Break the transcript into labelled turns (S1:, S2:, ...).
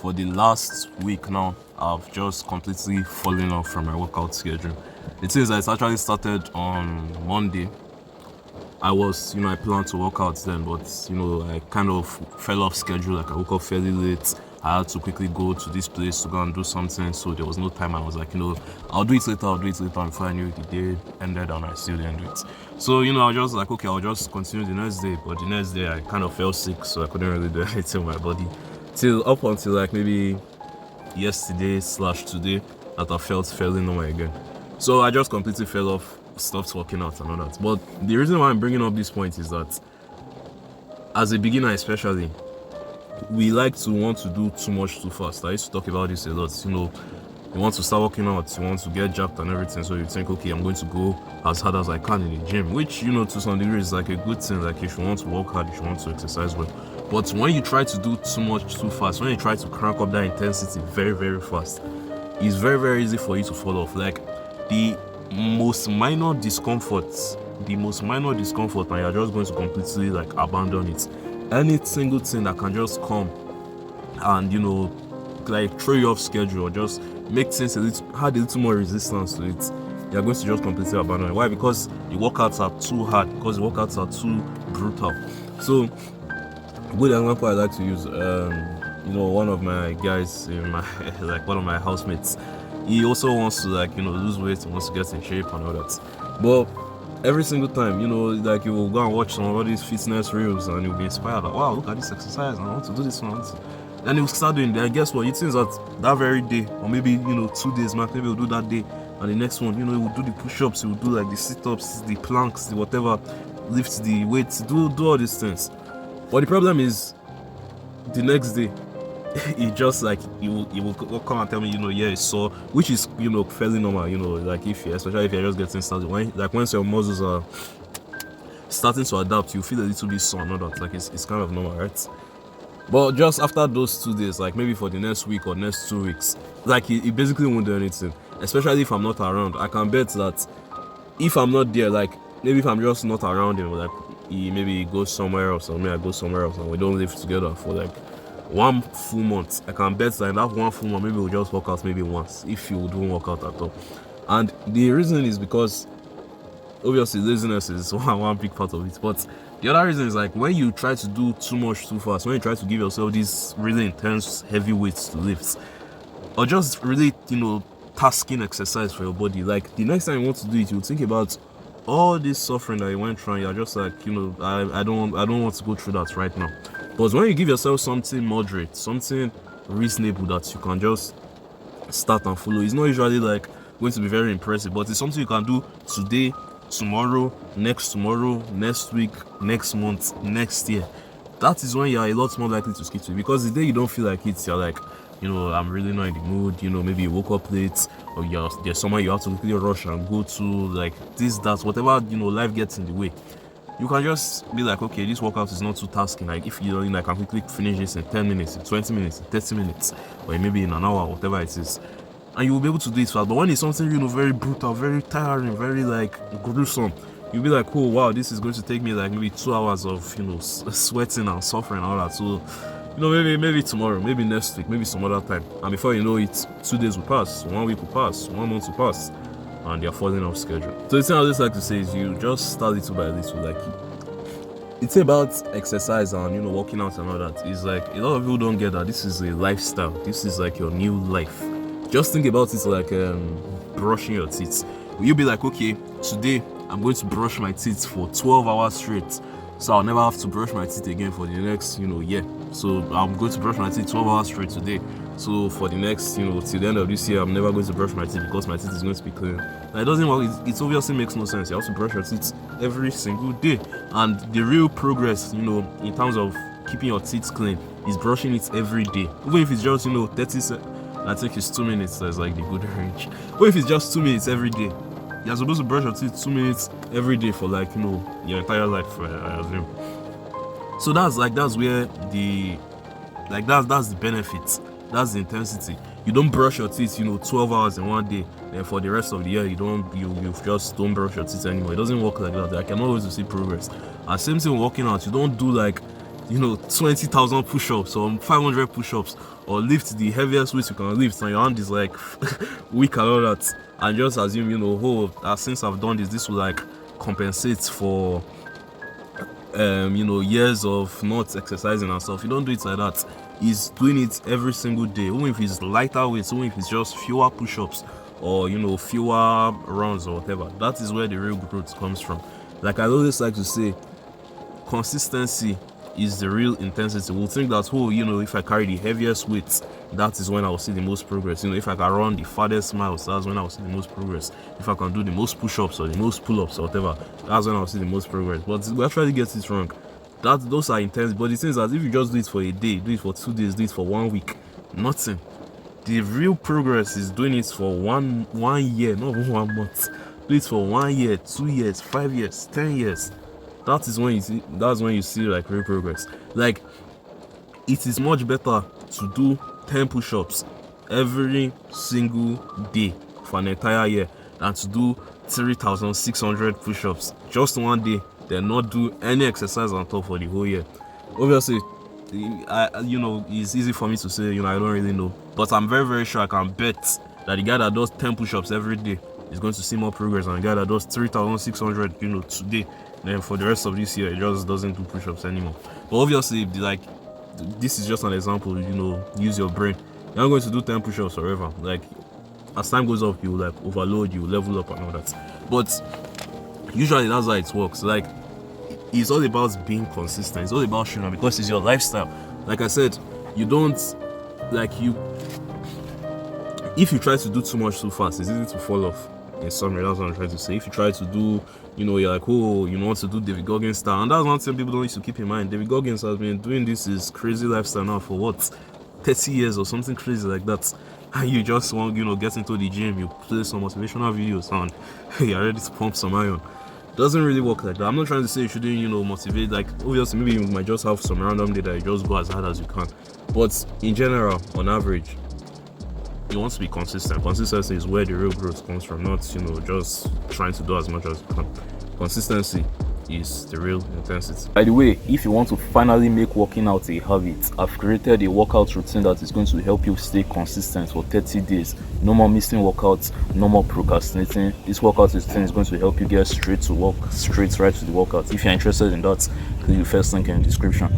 S1: for the last week now, I've just completely fallen off from my workout schedule. It is that it's actually started on Monday. I planned to work out then, but I kind of fell off schedule. Like I woke up fairly late. I had to quickly go to this place to go and do something, so there was no time. I was like, I'll do it later. I'll do it later. Before I knew it, the day ended, and I still didn't do it. So I was just like, okay, I'll just continue the next day. But the next day, I kind of fell sick, so I couldn't really do anything with my body till up until like maybe yesterday/today that I felt fairly normal again. So I just completely fell off, stopped working out and all that. But the reason why I'm bringing up this point is that as a beginner especially, we like to want to do too much too fast. I used to talk about this a lot. You want to start working out, you want to get jacked and everything, so you think, okay, I'm going to go as hard as I can in the gym, which to some degree is like a good thing. Like if you want to work hard, if you want to exercise well. But when you try to do too much too fast, when you try to crank up that intensity very, very fast, it's very, very easy for you to fall off. Like the most minor discomfort, and you're just going to completely like abandon it. Any single thing that can just come and like throw you off schedule or just make things add a little more resistance to it, you're going to just completely abandon it. Why? Because the workouts are too hard, because the workouts are too brutal. So good example I like to use, one of my guys in my like one of my housemates, he also wants to lose weight, he wants to get in shape and all that. But every single time, like you will go and watch some of these fitness reels and you'll be inspired, like, wow, look at this exercise, I want to do this one. And he'll start doing that. And guess what? It seems that very day, or maybe 2 days max, maybe he'll do that day, and the next one, he will do the push-ups, he will do like the sit-ups, the planks, the whatever, lift the weights, do all these things. But the problem is, the next day, he just like he will come and tell me, yeah, it's sore, which is fairly normal, like especially if you're just getting started. Once your muscles are starting to adapt, you feel a little bit sore, not that, like it's kind of normal, right? But just after those 2 days, like maybe for the next week or next 2 weeks, like he basically won't do anything. Especially if I'm not around. I can bet that if I'm not there, like maybe if I'm just not around him, like he goes somewhere else, or maybe I go somewhere else, and we don't live together for like 1 full month, I can bet that in that 1 full month, maybe we'll just work out maybe once, if you don't work out at all. And the reason is because obviously laziness is one big part of it, but the other reason is like when you try to do too much too fast, when you try to give yourself these really intense heavy weights to lift, or just really tasking exercise for your body, like the next time you want to do it, you think about all this suffering that you went through, and you're just like, I don't want to go through that right now. But when you give yourself something moderate, something reasonable that you can just start and follow, it's not usually like going to be very impressive, but it's something you can do today, tomorrow, next week, next month, next year. That is when you're a lot more likely to stick to it, because the day you don't feel like it, you're like, I'm really not in the mood, maybe you woke up late, or there's somewhere you have to quickly rush and go to, like this, that, whatever, life gets in the way. You can just be like, okay, this workout is not too tasking. Like if I can quickly finish this in 10 minutes, in 20 minutes, in 30 minutes, or maybe in an hour, whatever it is. And you will be able to do it fast. But when it's something, very brutal, very tiring, very like gruesome, you'll be like, oh wow, this is going to take me like maybe 2 hours of sweating and suffering and all that. So maybe tomorrow, maybe next week, maybe some other time. And before you know it, 2 days will pass, 1 week will pass, 1 month will pass, and you're falling off schedule. So the thing I just like to say is you just start little by little. Like it's about exercise and working out and all that. It's like a lot of people don't get that this is a lifestyle. This is like your new life. Just think about it like brushing your teeth. You'll be like, okay, today I'm going to brush my teeth for 12 hours straight, so I'll never have to brush my teeth again for the next year. So I'm going to brush my teeth 12 hours straight today. So for the next till the end of this year, I'm never going to brush my teeth because my teeth is going to be clean. It doesn't work. It obviously makes no sense. You have to brush your teeth every single day, and the real progress in terms of keeping your teeth clean is brushing it every day. Even if it's just 30 I think it's 2 minutes, that's like the good range. But if it's just 2 minutes every day, you're supposed to brush your teeth 2 minutes every day for like your entire life, I assume. So that's where that's the benefit, that's the intensity. You don't brush your teeth 12 hours in one day, and for the rest of the year you just don't brush your teeth anymore. It doesn't work like that. I can always see progress. And same thing working out. You don't do like 20,000 push-ups or 500 push-ups, or lift the heaviest weight you can lift, and your hand is like weak and all that, and just assume, since I've done this will like compensate for years of not exercising and stuff. You don't do it like that. He's doing it every single day, even if it's lighter weights, even if it's just fewer push-ups or fewer rounds or whatever. That is where the real growth comes from. Like I always like to say, consistency is the real intensity. We'll think that, if I carry the heaviest weights, that is when I will see the most progress. If I can run the farthest miles, that's when I will see the most progress. If I can do the most push-ups or the most pull-ups or whatever, that's when I will see the most progress. But we actually get it wrong. Those are intense. But the thing is that if you just do it for a day, do it for 2 days, do it for 1 week, nothing. The real progress is doing it for one year, not 1 month. Do it for 1 year, 2 years, 5 years, 10 years. That's when you see like real progress. Like, it is much better to do 10 push-ups every single day for an entire year than to do 3,600 push-ups just 1 day, then not do any exercise on top for the whole year. Obviously, it's easy for me to say, I don't really know, but I'm very, very sure I can bet that the guy that does 10 push-ups every day is going to see more progress than the guy that does 3,600 today. Then for the rest of this year, it just doesn't do push-ups anymore. But obviously, like, this is just an example. Use your brain. You're not going to do 10 push-ups forever. Like, as time goes up, you like overload, you level up and all that. But usually that's how it works. Like, it's all about being consistent. It's all about showing up, because it's your lifestyle. Like I said, you don't if you try to do too much too fast, it's easy to fall off. In summary, that's what I'm trying to say. If you try to do, you're like, want to do David Goggins style, and that's one thing people don't need to keep in mind. David Goggins has been doing this his crazy lifestyle now for 30 years or something crazy like that. And you just want, get into the gym, you play some motivational videos, and you're ready to pump some iron. Doesn't really work like that. I'm not trying to say you shouldn't, motivate. Like, obviously, maybe you might just have some random day that you just go as hard as you can. But in general, on average, you want to be consistent. Consistency is where the real growth comes from, not just trying to do as much as you can. Consistency is the real intensity. By the way, if you want to finally make working out a habit, I've created a workout routine that is going to help you stay consistent for 30 days. No more missing workouts, no more procrastinating. This workout routine is going to help you get straight right to the workout. If you're interested in that, click the first link in the description.